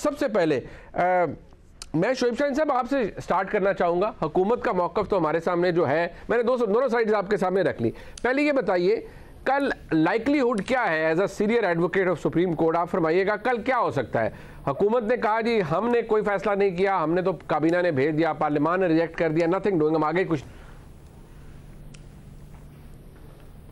सबसे पहले मैं शोएब शाहीन साहब आपसे स्टार्ट करना चाहूँगा। हुकूमत का मौक़िफ़ तो हमारे सामने जो है, मैंने दोनों साइड्स आपके सामने रख ली। पहले ये बताइए, कल लाइकलीहुड क्या है as a senior advocate of Supreme Court, आप फरमाइएगा कल क्या हो सकता है? हुकूमत ने कहा जी हमने कोई फैसला नहीं किया, हमने तो काबीना ने भेज दिया, पार्लियामान ने रिजेक्ट कर दिया, नथिंग डूइंग, हम आगे कुछ।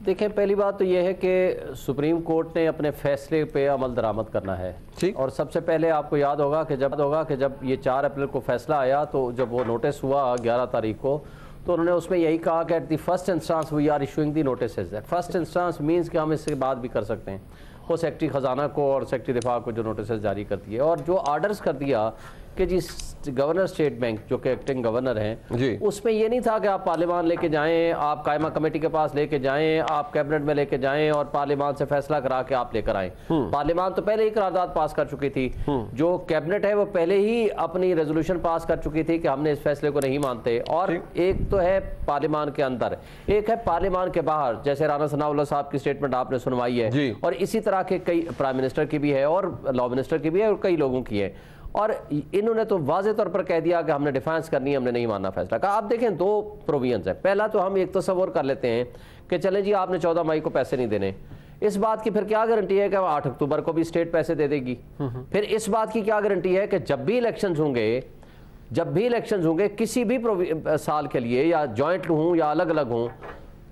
देखें, पहली बात तो यह है कि सुप्रीम कोर्ट ने अपने फैसले पे अमल दरामद करना है। और सबसे पहले आपको याद होगा कि जब ये 4 अप्रैल को फैसला आया, तो जब वो नोटिस हुआ 11 तारीख को, तो उन्होंने उसमें यही कहा कि at the first instance we are issuing the notices. First instance means कि हम इसके बाद भी कर सकते हैं। वो सेक्रेटरी ख़जाना को और सेक्रेटरी दिफा को जो नोटिसेस जारी करती है, और जो आर्डर्स कर दिया कि जी गवर्नर स्टेट बैंक जो कि एक्टिंग गवर्नर हैं, उसमें ये नहीं था कि आप पार्लियामान लेके जाएं, आप कायमा कमेटी के पास लेके जाएं, आप कैबिनेट में लेके जाएं और पार्लियामान से फैसला करा के आप लेकर आएं। पार्लियामान तो पहले ही करारदाद पास कर चुकी थी, जो कैबिनेट है वो पहले ही अपनी रेजोल्यूशन पास कर चुकी थी कि हमने इस फैसले को नहीं मानते। और एक तो है पार्लियामान के अंदर, एक है पार्लियामान के बाहर, जैसे राना सनाउल्लाह साहब की स्टेटमेंट आपने सुनवाई है, और इसी तरह के कई प्राइम मिनिस्टर की भी है और लॉ मिनिस्टर की भी है और कई लोगों की है। और इन्होंने तो वाज़े तौर पर कह दिया कि हमने डिफेंस करनी है, हमने नहीं मानना फैसला का। आप देखें, 2 प्रोविजंस है। पहला तो हम एक तस्वर कर लेते हैं कि चले जी आपने 14 मई को पैसे नहीं देने, इस बात की फिर क्या गारंटी है कि 8 अक्टूबर को भी स्टेट पैसे दे देगी? फिर इस बात की क्या गारंटी है कि जब भी इलेक्शंस होंगे किसी भी साल के लिए, या जॉइंट हों या अलग अलग हों,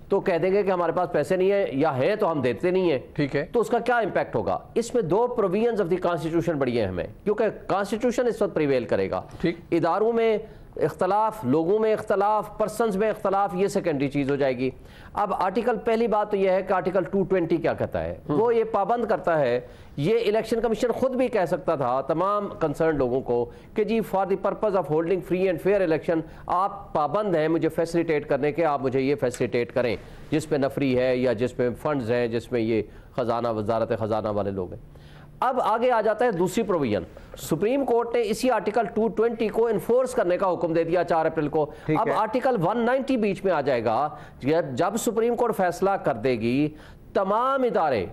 तो कह देंगे कि हमारे पास पैसे नहीं है, या है तो हम देते नहीं है। ठीक है, तो उसका क्या इंपैक्ट होगा? इसमें 2 प्रोविजंस ऑफ द कॉन्स्टिट्यूशन बड़ी अहम है, क्योंकि कॉन्स्टिट्यूशन इस वक्त प्रिवेल करेगा। ठीक, इदारों में इख्तलाफ, लोगों में इख्तलाफ, पर्सनस में इख्तलाफ, ये सेकेंडरी चीज़ हो जाएगी। अब आर्टिकल, पहली बात तो यह है कि आर्टिकल 220 क्या कहता है? वो ये पाबंद करता है, ये इलेक्शन कमीशन खुद भी कह सकता था तमाम कंसर्न लोगों को कि जी for the purpose of holding free and fair election आप पाबंद हैं मुझे फैसिलिटेट करने के, आप मुझे ये फैसिलिटेट करें जिसमें नफरी है या जिसमें फंड्स हैं, जिसमें ये खजाना, वजारत खजाना वाले लोग हैं। अब आगे आ जाता है दूसरी प्रोविजन। सुप्रीम कोर्ट ने इसी आर्टिकल 220 को इन्फोर्स करने का हुक्म दे दिया 4 अप्रैल को। अब आर्टिकल 190 बीच में आ जाएगा। जब सुप्रीम कोर्ट फैसला कर देगी, तमाम इदारे,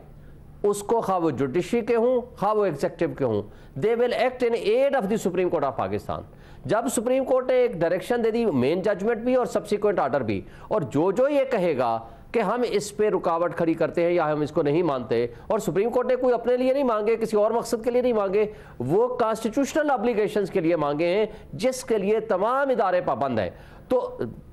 उसको खा वो जुडिशरी के हों खा वो एग्जीक्यूटिव के हों, they will act in aid of the Supreme Court of Pakistan. जब सुप्रीम कोर्ट ने एक डायरेक्शन दे दी, मेन जजमेंट भी और सब्सिक्वेंट ऑर्डर भी, और जो ये कहेगा कि हम इस पे रुकावट खड़ी करते हैं या हम इसको नहीं मानते, और सुप्रीम कोर्ट ने कोई अपने लिए नहीं मांगे, किसी और मकसद के लिए नहीं मांगे, वो कॉन्स्टिट्यूशनल ऑब्लिगेशंस के लिए मांगे हैं, जिसके लिए तमाम इदारे पाबंद हैं। तो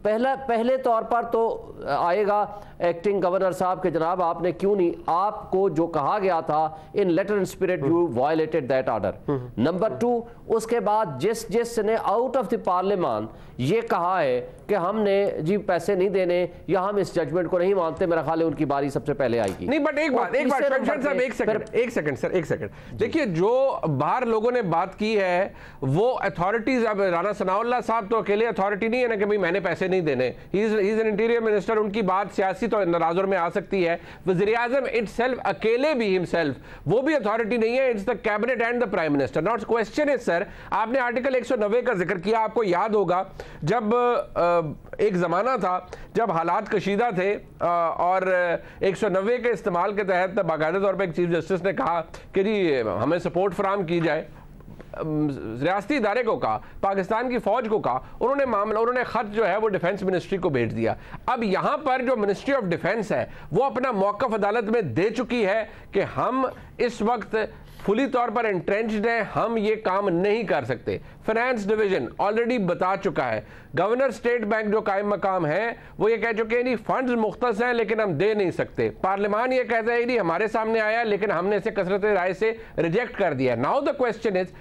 पहले तौर पर तो आएगा एक्टिंग गवर्नर साहब के जनाब आपने क्यों नहीं, आपको जो कहा गया था in letter and spirit you violated that order. Number 2, उसके बाद जिसने आउट ऑफ द पार्लियामान ये कहा है कि हमने जी पैसे नहीं देने या हम इस जजमेंट को नहीं मानते, मेरा ख्याल है उनकी बारी सबसे पहले आएगी। नहीं, बट एक बात एक सेकंड देखिए, जो बाहर लोगों ने बात की है वो अथॉरिटीज, अब राना सनाउल्लाह साहब तो अकेले अथॉरिटी नहीं है ना कि भाई मैंने पैसे नहीं देने, he is an interior minister, उनकी बात सियासी तो नराजुर में आ सकती है। वज़ीर आज़म इटसेल्फ अकेले भी हिमसेल्फ वो भी अथॉरिटी नहीं है, it's the cabinet and the prime minister. Not question is sir, आपने आर्टिकल 190 का जिक्र किया, आपको याद होगा जब एक ज़माना था जब हालात कशीदा थे और 190 के इस्तेमाल के तहत बाकायदा तौर पर एक चीफ जस्टिस ने कहा कि जी हमें सपोर्ट फराम की जाए, रियासती इदारे को कहा, पाकिस्तान की फौज को कहा, उन्होंने खत जो है वो डिफेंस मिनिस्ट्री को भेज दिया। अब यहां पर जो मिनिस्ट्री ऑफ डिफेंस है वो अपना मौक़िफ़ अदालत में दे चुकी है कि हम इस वक्त फुली तौर पर एंट्रेंच्ड हैं, हम ये काम नहीं कर सकते। फाइनेंस डिवीजन ऑलरेडी बता चुका है, गवर्नर स्टेट बैंक जो कायम मकाम है वो ये कह चुके हैं नहीं फंड्स मुख्तस हैं लेकिन हम दे नहीं सकते। पार्लियामान ये कहता है नहीं हमारे सामने आया लेकिन हमने इसे कसरत राय से रिजेक्ट कर दिया। नाउ द क्वेश्चन इज,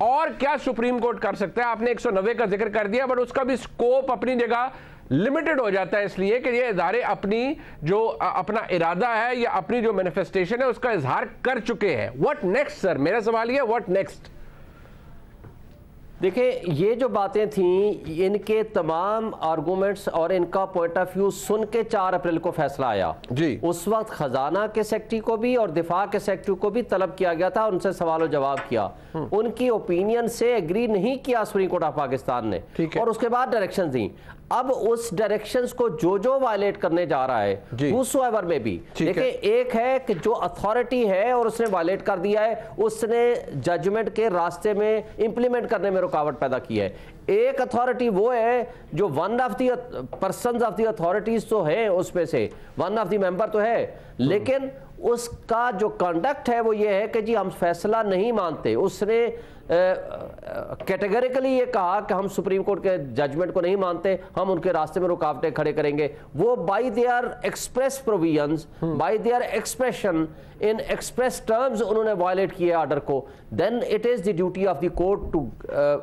और क्या सुप्रीम कोर्ट कर सकता है? आपने 190 का जिक्र कर दिया, बट उसका भी स्कोप अपनी जगह लिमिटेड हो जाता है, इसलिए कि ये इदारे अपनी जो अपना इरादा है या अपनी जो मैनिफेस्टेशन है उसका इजहार कर चुके हैं। व्हाट नेक्स्ट सर, मेरा सवाल ये, व्हाट नेक्स्ट? देखिए, ये जो बातें थी, इनके तमाम आर्गूमेंट्स और इनका पॉइंट ऑफ व्यू सुन के 4 अप्रैल को फैसला आया जी। उस वक्त खजाना के सेक्रेटरी को भी और दिफा के सेक्रेटरी को भी तलब किया गया था, उनसे सवाल और जवाब किया, उनकी ओपिनियन से एग्री नहीं किया सुप्रीम कोर्ट ऑफ पाकिस्तान ने, और उसके बाद डायरेक्शन दी। अब उस डायरेक्शंस को जो वायलेट करने जा रहा है whosoever में भी, देखिए एक है कि जो अथॉरिटी है और उसने वायलेट कर दिया है, उसने जजमेंट के रास्ते में इंप्लीमेंट करने में रुकावट पैदा की है। एक अथॉरिटी वो है जो one of the persons of the authorities तो है, उसमें से वन ऑफ द मेंबर तो है, लेकिन उसका जो कंडक्ट है वो ये है कि जी हम फैसला नहीं मानते। उसने कैटेगरिकली ये कहा कि हम सुप्रीम कोर्ट के जजमेंट को नहीं मानते, हम उनके रास्ते में रुकावटें खड़े करेंगे। वो by their express provisions, by their expression in express terms उन्होंने वायलेट किया ऑर्डर को। Then it is the duty of the court to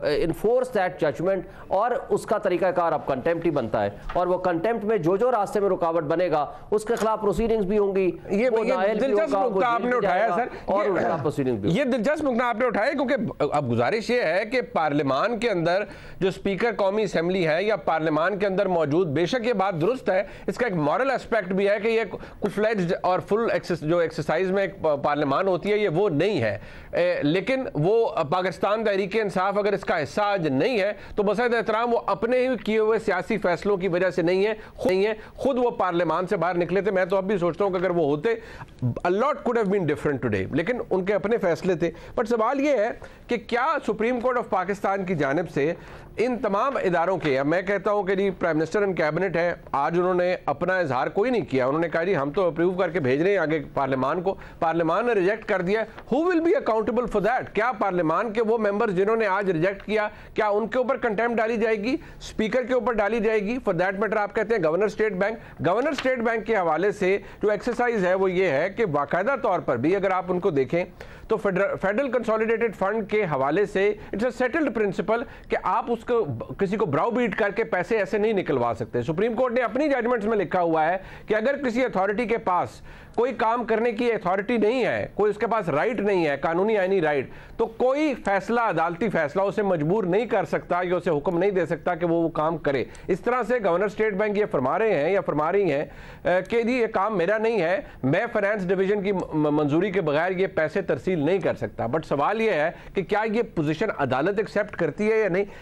enforce that judgment, और उसका तरीकाकार अब कंटेम्प्ट ही बनता है, और वो कंटेम्प्ट में जो रास्ते में रुकावट बनेगा उसके खिलाफ प्रोसीडिंग्स भी होंगी। ये दिलचस्प मुद्दा आपने उठाया सर, और उनका प्रोसीडिंग भी। ये दिलचस्प मुद्दा आपने उठाया, क्योंकि अब गुजारिश ये है कि पार्लियामान के अंदर जो स्पीकर कौमी असेंबली है या पार्लियामान के अंदर मौजूद, बेशक ये बात दुरुस्त है, इसका एक मॉरल एस्पेक्ट भी है कि ये फुल-फ्लेज्ड और फुल जो एक्सरसाइज में एक पार्लियामान होती है, ये वो नहीं है। लेकिन वो पाकिस्तान तहरीक इंसाफ अगर इसका हिस्सा आज नहीं है तो बसद एहतराम वो अपने ही किए हुए सियासी फैसलों की वजह से नहीं है, खुद वो पार्लियामान से बाहर निकले थे। मैं तो अब भी सोचता हूं कि अगर वो होते, a lot could have been different today, लेकिन उनके अपने फैसले थे। बट सवाल ये है कि क्या सुप्रीम कोर्ट ऑफ पाकिस्तान की जानिब से इन तमाम इदारों के, मैं कहता हूं कि जी प्राइम मिनिस्टर एंड कैबिनेट है, आज उन्होंने अपना इजहार कोई नहीं किया, उन्होंने कहा जी हम तो अप्रूव करके भेज रहे हैं आगे पार्लियामान को, पार्लियामान ने रिजेक्ट कर दिया। Who will be accountable for that? क्या पार्लियामान के वो मेंबर्स जिन्होंने आज रिजेक्ट किया, क्या उनके ऊपर कंटेम्प्ट डाली जाएगी, स्पीकर के ऊपर डाली जाएगी? फॉर दैट मैटर आप कहते हैं गवर्नर स्टेट बैंक के हवाले से जो एक्सरसाइज है वो ये है कि बाकायदा तौर पर भी अगर आप उनको देखें तो फेडरल कंसोलिडेटेड फंड के हवाले से इट्स अ सेटल्ड प्रिंसिपल कि आप उसको किसी को ब्राउ बीट करके पैसे ऐसे नहीं निकलवा सकते। सुप्रीम कोर्ट ने अपनी जजमेंट्स में लिखा हुआ है कि अगर किसी अथॉरिटी के पास कोई काम करने की अथॉरिटी नहीं है, कोई उसके पास राइट नहीं है, कानूनी आईनी राइट, तो कोई फैसला, अदालती फैसला उसे मजबूर नहीं कर सकता या उसे हुक्म नहीं दे सकता कि वो काम करे। इस तरह से गवर्नर स्टेट बैंक ये फरमा रहे हैं या फरमा रही हैं कि जी ये काम मेरा नहीं है, मैं फाइनेंस डिवीजन की मंजूरी के बगैर ये पैसे तरसील नहीं कर सकता। बट सवाल ये है कि क्या ये पोजीशन अदालत एक्सेप्ट करती है या नहीं?